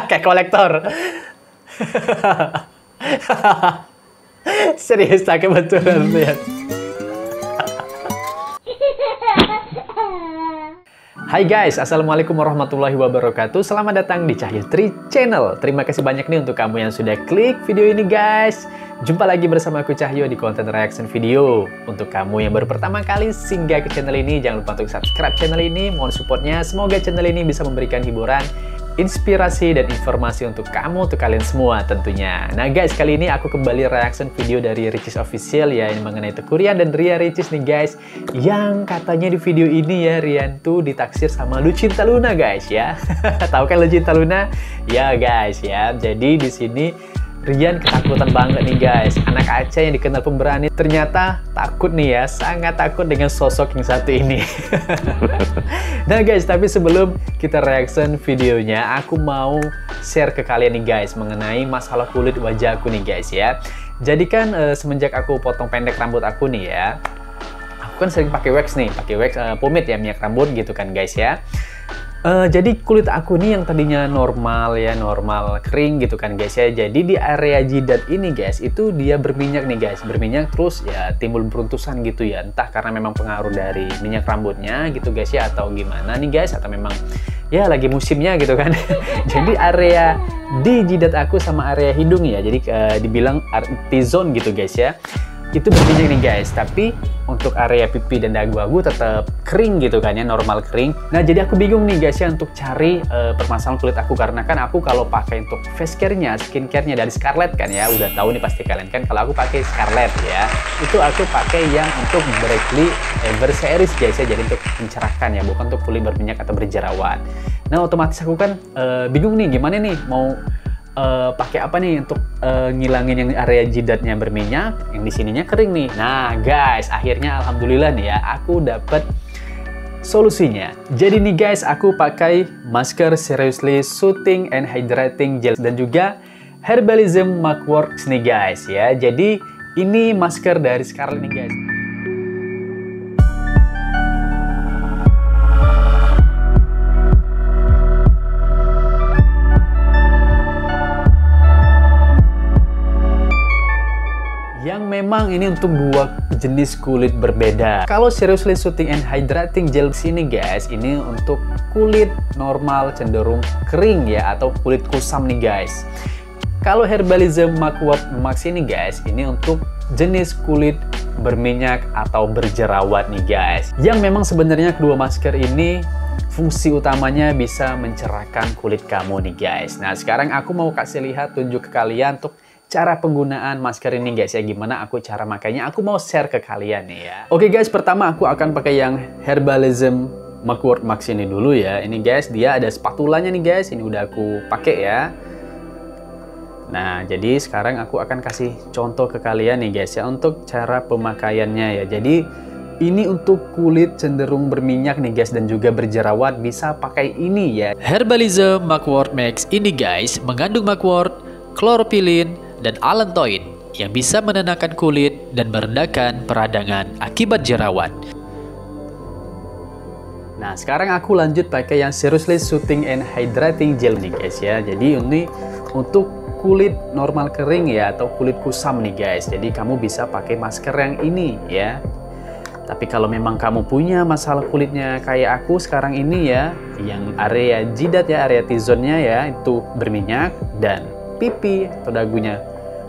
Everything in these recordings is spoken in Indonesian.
Kayak kolektor. Serius, pakai betulan lihat. Hai guys, assalamualaikum warahmatullahi wabarakatuh. Selamat datang di Cahyo Tri Channel. Terima kasih banyak nih untuk kamu yang sudah klik video ini guys. Jumpa lagi bersama aku Cahyo di konten reaction video. Untuk kamu yang baru pertama kali singgah ke channel ini, jangan lupa untuk subscribe channel ini. Mohon supportnya. Semoga channel ini bisa memberikan hiburan, inspirasi, dan informasi untuk kamu, untuk kalian semua tentunya. Nah guys, kali ini aku kembali reaction video dari Ricis Official ya, ini mengenai Teuku Ryan dan Ria Ricis nih guys, yang katanya di video ini ya Rian tuh ditaksir sama Lucinta Luna guys ya. Tahu kan Lucinta Luna? Ya guys ya. Jadi di sini Rian ketakutan banget nih guys. Anak Aceh yang dikenal pemberani ternyata takut nih ya, sangat takut dengan sosok yang satu ini. Nah guys, tapi sebelum kita reaction videonya, aku mau share ke kalian nih guys mengenai masalah kulit wajah aku nih guys ya. Jadi kan semenjak aku potong pendek rambut aku nih ya, aku kan sering pakai wax nih, pakai wax pomade ya, minyak rambut gitu kan guys ya. Jadi kulit aku nih yang tadinya normal ya, normal kering gitu kan guys ya. Jadi di area jidat ini guys, itu dia berminyak nih guys, berminyak terus ya timbul beruntusan gitu ya. Entah karena memang pengaruh dari minyak rambutnya gitu guys ya, atau gimana nih guys, atau memang ya lagi musimnya gitu kan. Jadi area di jidat aku sama area hidung ya, jadi dibilang T-zone gitu guys ya, itu berminyak nih guys. Tapi untuk area pipi dan dagu aku tetap kering gitu kan ya, normal kering. Nah jadi aku bingung nih guys ya untuk cari permasalahan kulit aku, karena kan aku kalau pakai untuk face care-nya, skin care-nya dari Scarlett kan ya, udah tahu nih pasti kalian kan kalau aku pakai Scarlett ya, itu aku pakai yang untuk Brightly Ever Series guys ya, jadi untuk mencerahkan ya, bukan untuk kulit berminyak atau berjerawat. Nah otomatis aku kan bingung nih gimana nih mau pakai apa nih untuk ngilangin yang area jidatnya berminyak, yang di sininya kering nih. Nah guys, akhirnya alhamdulillah nih ya, aku dapat solusinya. Jadi nih guys, aku pakai masker Seriously Soothing and Hydrating Gel dan juga Herbalism Mugworks nih guys ya. Jadi ini masker dari Scarlett nih guys. Yang memang ini untuk dua jenis kulit berbeda. Kalau Seriously Soothing and Hydrating Gel sini guys, ini untuk kulit normal cenderung kering ya, atau kulit kusam nih guys. Kalau Herbalism Mugworks ini guys, ini untuk jenis kulit berminyak atau berjerawat nih guys. Yang memang sebenarnya kedua masker ini fungsi utamanya bisa mencerahkan kulit kamu nih guys. Nah sekarang aku mau kasih lihat, tunjuk ke kalian untuk cara penggunaan masker ini guys ya, gimana aku cara makainya, aku mau share ke kalian nih ya. Oke guys, pertama aku akan pakai yang Herbalism Mugworks ini dulu ya. Ini guys, dia ada spatulanya nih guys, ini udah aku pakai ya. Nah jadi sekarang aku akan kasih contoh ke kalian nih guys ya, untuk cara pemakaiannya ya. Jadi ini untuk kulit cenderung berminyak nih guys dan juga berjerawat, bisa pakai ini ya. Herbalism Mugwort Max ini guys mengandung mugwort, kloropilin, dan allantoin yang bisa menenangkan kulit dan merendahkan peradangan akibat jerawat. Nah sekarang aku lanjut pakai yang Seriously Soothing and Hydrating Gel nih guys ya. Jadi ini untuk kulit normal kering ya, atau kulit kusam nih guys. Jadi kamu bisa pakai masker yang ini ya. Tapi kalau memang kamu punya masalah kulitnya kayak aku sekarang ini ya, yang area jidat ya, area T-zone-nya ya, itu berminyak, dan pipi atau dagunya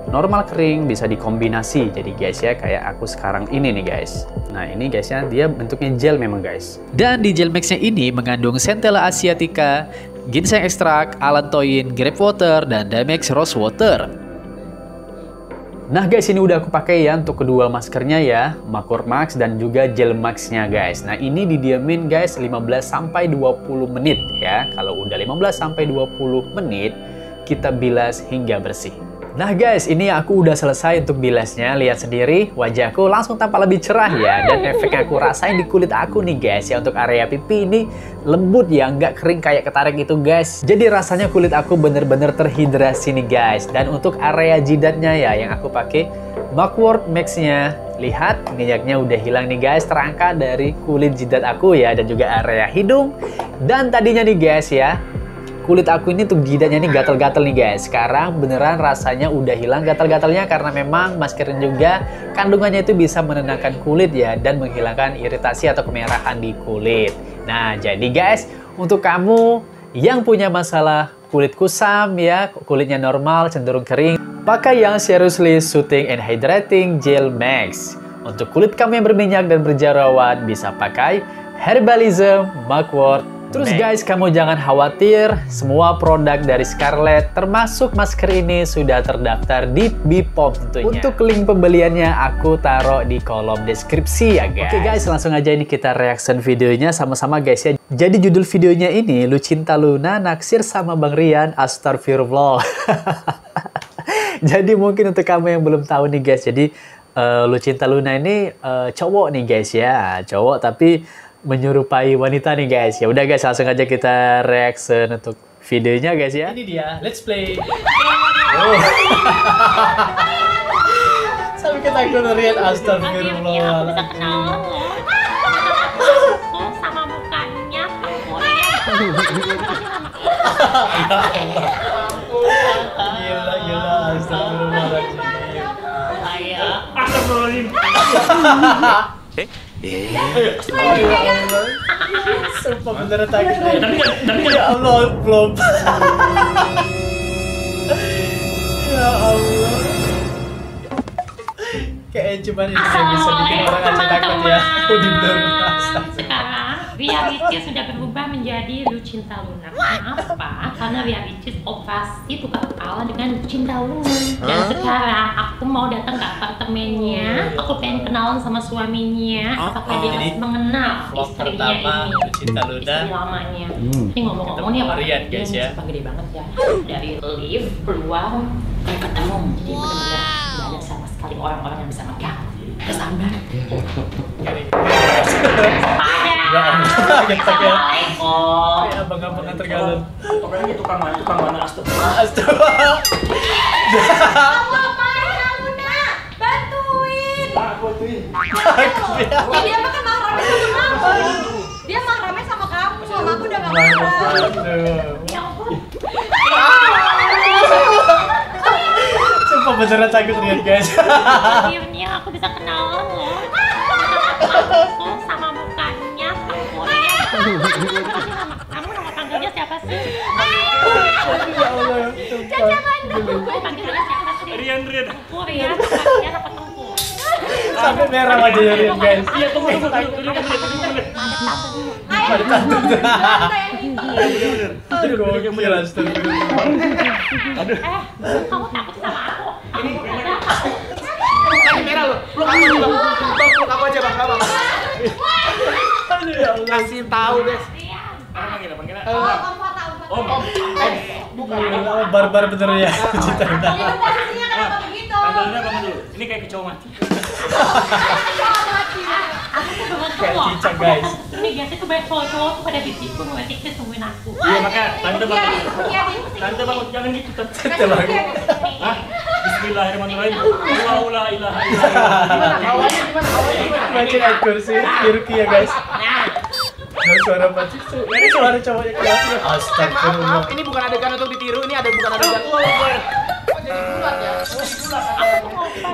normal kering, bisa dikombinasi. Jadi guys ya, kayak aku sekarang ini nih guys. Nah ini guys ya, dia bentuknya gel memang guys. Dan di gel maxnya ini mengandung Centella asiatica, ginseng ekstrak, allantoin, grape water, dan Dimex rose water. Nah guys, ini udah aku pakai ya untuk kedua maskernya ya, Mugwort Max dan juga gel maxnya guys. Nah ini didiamin guys 15-20 menit ya. Kalau udah 15-20 menit, kita bilas hingga bersih. Nah guys, ini aku udah selesai untuk bilasnya. Lihat sendiri, wajahku langsung tampak lebih cerah ya. Dan efek yang aku rasain di kulit aku nih guys ya, untuk area pipi ini lembut ya, nggak kering kayak ketarik itu guys. Jadi rasanya kulit aku bener-bener terhidrasi nih guys. Dan untuk area jidatnya ya, yang aku pakai Mugwort Max-nya, lihat minyaknya udah hilang nih guys, terangkat dari kulit jidat aku ya, dan juga area hidung. Dan tadinya nih guys ya, kulit aku ini tuh gigitannya ini gatal-gatal nih guys. Sekarang beneran rasanya udah hilang gatal-gatalnya karena memang masker ini juga kandungannya itu bisa menenangkan kulit ya dan menghilangkan iritasi atau kemerahan di kulit. Nah, jadi guys, untuk kamu yang punya masalah kulit kusam ya, kulitnya normal, cenderung kering, pakai yang Seriously Soothing and Hydrating Gel Max. Untuk kulit kamu yang berminyak dan berjerawat, bisa pakai Herbalism Mugwort. Terus guys, kamu jangan khawatir, semua produk dari Scarlett termasuk masker ini sudah terdaftar di BPOM tentunya. Untuk link pembeliannya aku taruh di kolom deskripsi ya guys. Oke guys, langsung aja ini kita reaction videonya sama-sama guys ya. Jadi judul videonya ini, Lucinta Luna naksir sama Bang Rian, astagfirullah. Jadi mungkin untuk kamu yang belum tahu nih guys, jadi Lucinta Luna ini cowok nih guys ya, cowok tapi menyerupai wanita nih guys. Ya udah guys, langsung aja kita reaction untuk videonya guys ya. Ini dia, let's play. Oh. Sampai ketakutan Rian, astagfirullah. Aku bisa kenal lo sama mukanya Gila, astagfirullahaladzim. Sumpah beneran takut. Tapi ya Allah, belum. Ya Allah. Kayaknya cuma ini yang bisa bikin orang aja takut ya. Aku sekarang Ria Ricis sudah berubah menjadi Lucinta Luna. Kenapa? Karena Ria Ricis operasi tukar kepala dengan Lucinta Luna. Dan sekarang aku mau datang ke apartemennya. Aku pengen kenalan sama suaminya. Apakah dia masih mengenal istrinya ini? Lucinta Luna. Istri lamanya. Ini ngomong-ngomong nih apa? Rian guys ya. Gede banget ya. Dari lift keluar dan ketemu. Jadi benar-benar tidak ada sama sekali orang-orang yang bisa megang. Kesambar. Assalamualaikum. Ya abang-abangan tergalon. Pokoknya tukang mana astagfirullah. Astagfirullah. Kamu nak bantuin. Ya Dia mah kan mahramnya sama kamu. Dia mahramnya sama kamu. Sama aku udah gak mahram. Ya ampun. Sumpah beneran takut Rian guys. Akhirnya aku bisa kenalan loh. Aku sama mukanya Korea. Kamu nama panggilnya siapa sih? Ya Allah. Caca bantu. Panggilnya siapa sih? Rian. Korea, panggilnya apa tunggu? Sampai merah wajahnya Rian guys. Iya, tunggu. Ada tante. Aduh, Gokil, astagfirullah. Kamu takut sama aku? Merah lo. Peluk aku aja, Bang. Peluk aku aja, Bang. Aduh ya Allah. Kasih tahu, Des. Rian. Om. Bukan barbar bener ya. Cinta Luna. Itu posisinya kenapa begitu? Tandanya bangun dulu. Ini kayak kecoa mati. Aku tuh banget Kayak loh. cicak guys. Ini biasanya tuh banyak cowok-cowok tuh pada bisiku mau tikus tungguin aku. Iya, makanya tante bangun. Iya, Tante bangun, jangan gitu, Tante. Tante bangun. Hah? Bismillahirrahmanirrahim. La ilaha illallah. Awalnya Makin akur sih, Irki ya guys. Ada suara pasti. Ini suara cowoknya keluar. Astagfirullah. Maaf, ini bukan adegan untuk ditiru, ini ada bukan adegan. Oh, jadi bulat ya?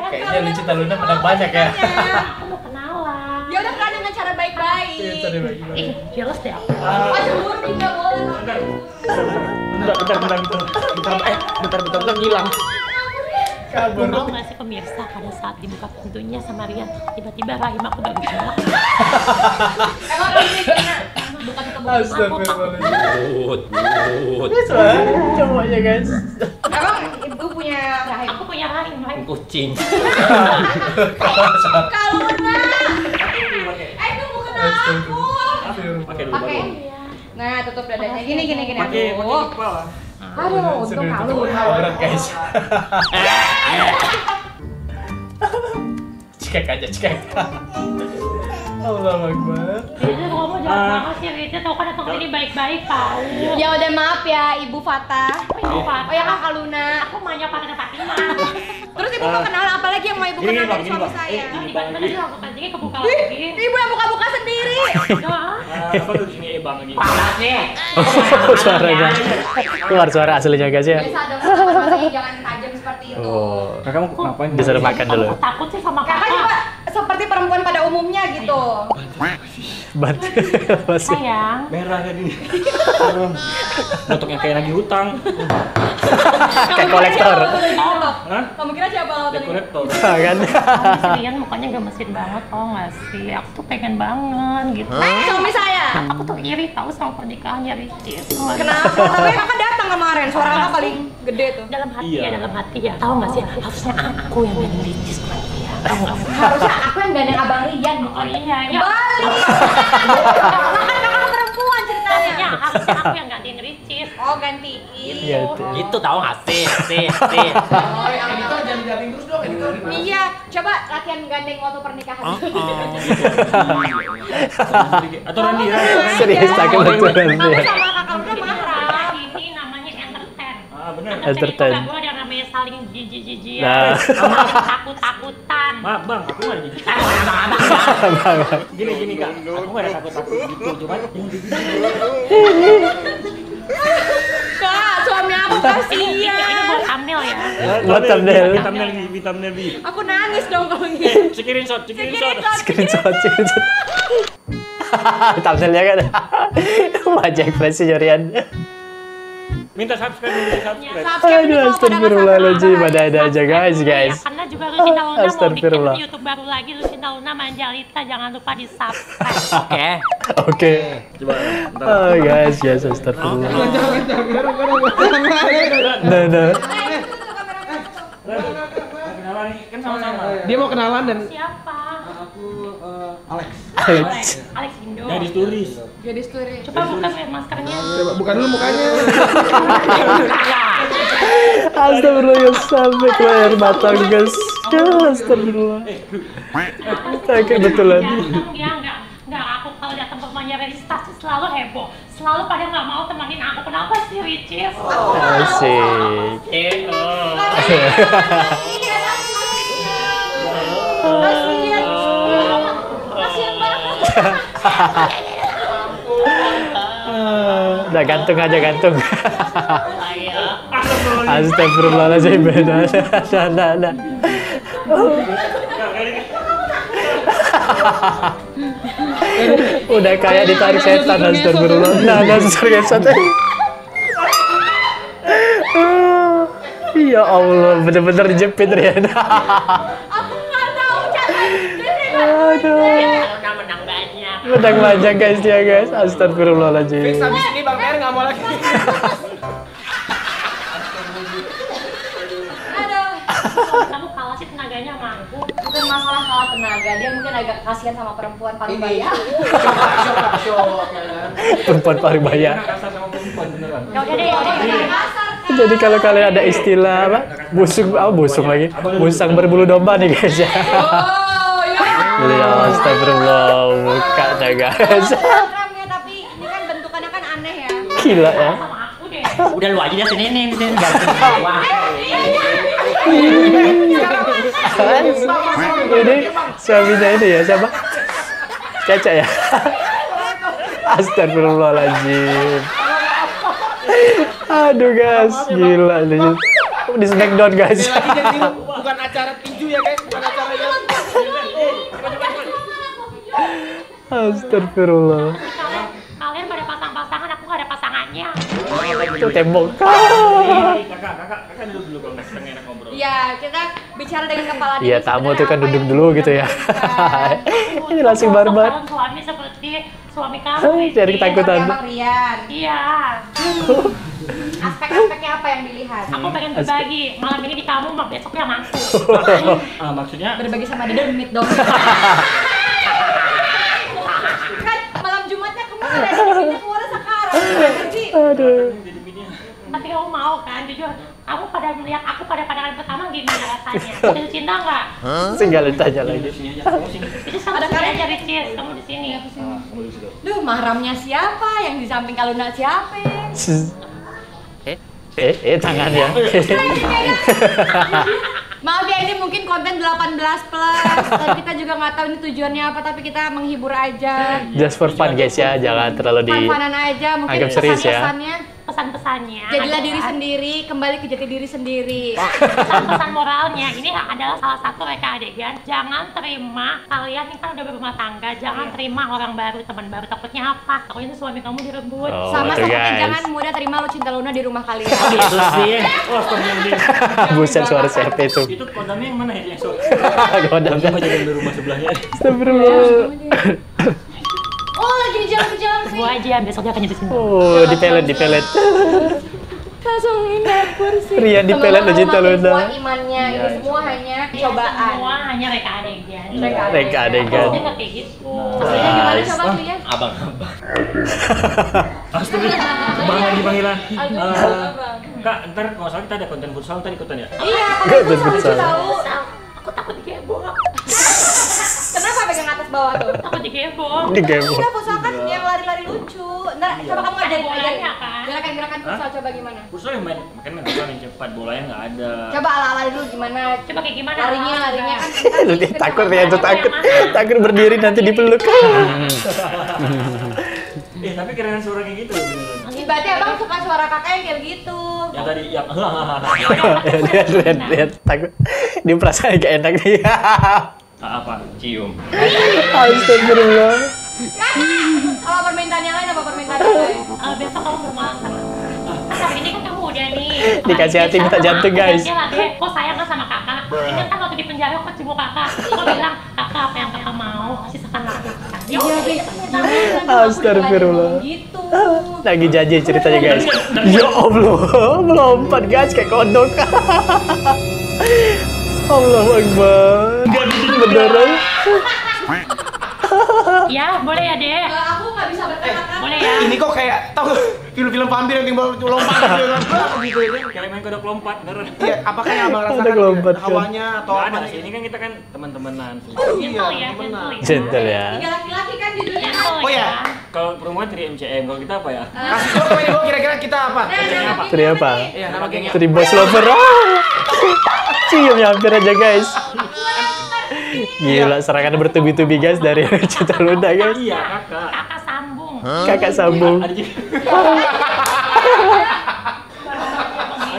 Kayaknya Lucinta Luna menang banyak ya. Aku mau kenalan. dia udah pernah dengan cara baik-baik. Iya, tadi bagi-bagi. Jelas deh aku. Aduh, tidak boleh. Bentar, ngilang. Kabur. Mau nggak sih pemirsa pada saat dibuka pintunya sama Rian, tiba-tiba rahim aku bergejolak. Emang ini bukan kebutuhan. Astagfirullah. Ini suara cowoknya guys. Emang ibu punya rahim? Aku punya rahim. Kucing. Kalau benar. Itu bukan aku. Pakai dulu Pakai. baru. Nah, tutup dadanya. Gini. Pakai Aduh. kepala. Aduh, untung kalu. Berat guys. Cekek aja. Allahu Akbar. Ricis kamu jahat banget sih Ricis, tau kan datang sini baik-baik tau. Ya udah maaf ya Ibu Fatah. Ibu Fatah. Oh ya Kakak Luna. Aku maunya Fatah Fatimah. Terus Ibu mau kenalan apa lagi yang mau Ibu kenal dari suami saya? Tiba-tiba dia langsung kancingnya kebuka lagi. Ibu yang buka-buka sendiri. Doa. Apa tuh di sini bang lagi? Suaranya. Keluar suara aslinya guys ya. Biasa dong, makanya jangan tajam seperti itu. Oh. Kakak mau ngapain? Disuruh makan dulu. Aku takut sih sama Kakak kakak. juga seperti perempuan pada umumnya gitu. Bantu. Masih. Sayang. Merah tadi. Bentuknya kayak lagi hutang. Kayak kolektor. Hah? Kamu kira siapa lo tadi? Kolektor. Kan. Tapi Rian mukanya gemesin banget, tau gak sih? Aku tuh pengen banget gitu. Suami saya. Aku tuh iri tahu sama pernikahannya Ricis. Kenapa? Tapi kakak datang kemarin, suara kakak paling gede tuh. Dalam hati Iya. ya, dalam hati ya. Tahu nggak sih? Harusnya aku yang gandeng Ricis sama dia. Tahu nggak? Harusnya aku yang gandeng abang Rian. Oh iya, ya. Balik. Kan kakak perempuan ceritanya. Harusnya aku yang gantiin Ricis. Oh gantiin. Iya. Gitu tahu nggak sih? Oh yang itu. Jangan jaring terus dong editor. Iya, coba latihan gandeng waktu pernikahan. Atau Randy ya? Serius sakit betul Kamu Randy. sama kakak udah marah. Ini namanya entertain. Ah benar. Entertain. Itu nggak boleh yang namanya saling jijik-jijikan. Nah. Takut-takutan. Maaf bang, aku nggak ada jijik. Gini kak, aku nggak ada takut gitu, cuman Kak, suami aku Ini kasihan. buat thumbnail ya. Buat thumbnail. Vitamin B. Aku nangis dong kalau gitu. Screenshot. Screenshot. Thumbnailnya kan. Wajah ekspresi Rian. Minta subscribe. Aduh, astagfirullahaladzim. Ada aja guys. Ya, karena juga Lucinta Luna mau bikin Astagfirullah. YouTube baru lagi, Lucinta Luna Manjalita, jangan lupa di subscribe. Oke. Coba. Oh guys, astagfirullah. Nah. Kenalan nih, kan sama-sama. Dia mau kenalan dan Siapa? Alex. Alex Indo. Nah, di tulis. Jadi story. Coba buka maskernya. Coba buka dulu mukanya. Astagfirullah ya sampai keluar air mata guys. Astagfirullah. Sakit betulan. Ya enggak, aku kalau datang ke rumahnya Ricis pasti selalu heboh. Selalu pada nggak mau temenin aku. Kenapa sih Ricis? Asik. Kasihan banget. Udah gantung aja gantung. Astagfirullahaladzim. Nah. Udah kayak ditarik setan. Astagfirullah. Nah, setan. Ya Allah, bener-bener dijepit Rian. Aku nggak tahu cara. Aduh. Menang banyak. Menang banyak guys dia guys. Astagfirullahaladzim. Fix habis ini Bang Mer nggak mau lagi. Aduh. Kamu kalah sih tenaganya sama aku. Bukan masalah kalah tenaga, dia mungkin agak kasihan sama perempuan paling banyak. Syok ya kan. Perempuan Paribaya. Kasar sama perempuan beneran. Ya udah deh. Kasar kan. Jadi kalau kalian ada istilah apa? Busung lagi. Musang berbulu domba nih guys ya. Oh, iya. Ya astagfirullah, mukanya guys. Instagram ya, tapi ini kan bentukannya kan aneh ya. Gila ya. Sama aku deh. Udah lu aja sini nih, gantung. Wah. Ini suaminya ini ya siapa? Caca ya. Astagfirullahaladzim. Aduh guys, gila nih. Di Smackdown guys. Ini lagi jadi bukan acara tinju ya guys, bukan acara yang Astagfirullah. Kalian pada pasang-pasangan, aku nggak ada pasangannya. Itu tembok. Kakak duduk dulu kalau next enak ngobrol. Iya, kita bicara dengan kepala dingin. Iya, tamu tuh kan Sebenarnya duduk apa dulu yang gitu ya. dibutuhkan? Ini langsung barbar. Calon suami seperti suami kamu. Jadi Ricis. ketakutan. Seperti Abang Rian. Iya. Aspek-aspeknya apa yang dilihat? Aku pengen berbagi. Malam ini di kamu, besoknya sama aku. Maksudnya Berbagi sama The Dermit dong. Kan malam Jumatnya kemarin, ini keluarnya sekarang. Jadi, Aduh. Tapi Pasti kamu mau kan? Jujur, kamu pada melihat aku pada pandangan pertama gimana rasanya? Jatuh cinta nggak? Tinggal ditanya lagi. Itu sama sekali aja Ricis, kamu di sini. Duh, mahramnya siapa? Yang di samping Kaluna siapa? Tangan ya. Maaf ya, ini mungkin konten 18+, dan kita juga nggak tahu ini tujuannya apa, tapi kita menghibur aja. Just for fun guys ya, jangan terlalu di Fun-funan aja, mungkin anggap serius ya. Pesan-pesannya Jadilah adalah- diri sendiri, kembali ke jati diri sendiri. pesan-pesan moralnya ini adalah salah satu reka adegan. Jangan terima kalian ini kan udah berumah tangga, jangan terima orang baru, teman baru. Takutnya apa? Takutnya suami kamu direbut. Oh, Sama betul, seperti guys. jangan mudah terima Lucinta Luna di rumah kalian. Gitu sih. Oh, astagfirullahaladzim. Buset, suara siapa itu? Itu kodamnya yang mana ya? Yang so. Godamnya. Coba jalan di rumah sebelahnya. Astagfirullah. Oh, lagi di jalan-jalan sih. Gua aja besok dia akan jadi sini. Oh, dipelet. Langsung ini dapur sih. Rian dipelet Lucinta Luna. Semua imannya, ini semua hanya cobaan. Semua hanya reka adegan. Reka adegan. Dia nggak kayak gitu. Aslinya gimana Guys. coba Rian? Abang-abang. Astagfirullah. Bang lagi panggilan. Kak, ntar kalau salah kita ada konten futsal, ntar ikutan ya? Iya, Gak kan itu futsal. tahu. Aku takut digebok. Kenapa pegang atas bawah tuh? Takut digebok. Di game. Enggak, futsal kan yang lari-lari lucu. Ntar coba kamu ajarin bolanya kan? gerakan-gerakan futsal coba gimana? Futsal yang main bola yang cepat, bolanya nggak ada. Coba ala-ala dulu gimana? Coba kayak gimana? Larinya kan. Takut Rian tuh takut berdiri nanti dipeluk. Tapi keren suara kayak gitu beneran. Berarti abang suka suara kakak yang kayak gitu. Yang tadi, yang Lihat takut. Dia perasaan gak enak nih. apa? Cium. Astagfirullah. Kalau permintaan yang lain apa permintaan yang lain? Besok kamu bermalam sama aku. Hari ini kan kamu udah nih. Dikasih hati minta jantung, guys. Oke lah deh, kok sayang kan sama kakak? Ingat kan waktu di penjara kok cibuk kakak? Kok bilang kakak apa yang kakak mau sisakan lakukan. Ya udah deh. Astagfirullah. Gitu. Lagi janji ceritanya guys. Ya Allah, melompat guys kayak kodok. Allahu Akbar. Beneran. Ya, boleh ya deh. Aku nggak bisa berkata-kata. Boleh ya. Ini kok kayak tahu film-film vampir yang timbul lompat gitu kan. Gitu ya. Kayak main kodok lompat, beneran. Iya, apakah yang Abang rasakan? Kodok lompat, kan? Hawanya atau Nggak apa? ada sih, ini kan kita kan teman-temanan. Gentle ya, gentle ya. Gentle ya. Tiga laki-laki kan judulnya. Gentle Oh, ya. Kalau perempuan 3MCM, kalau kita apa ya? Kasih tau ini gua kira-kira kita apa? Tri apa? Iya, nama gengnya. Tri Boss Lover. Cium ya hampir aja guys. Gila, serangan bertubi-tubi guys dari Lucinta Luna guys. Iya, kakak. Kakak sambung. Kakak sambung. Ada juga. Ada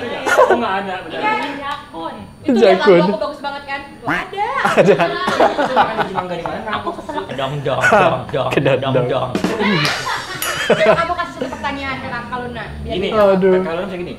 nggak? Oh, nggak ada. Benar. Ini jakun. Itu yang Jakun. lagu aku bagus banget kan? Ada. Ada. Kan di Mangga di mana? Aku kesel. Dong. Kamu kasih satu pertanyaan ke Kak Luna. Biar Gini, Aduh. kalau bisa gini.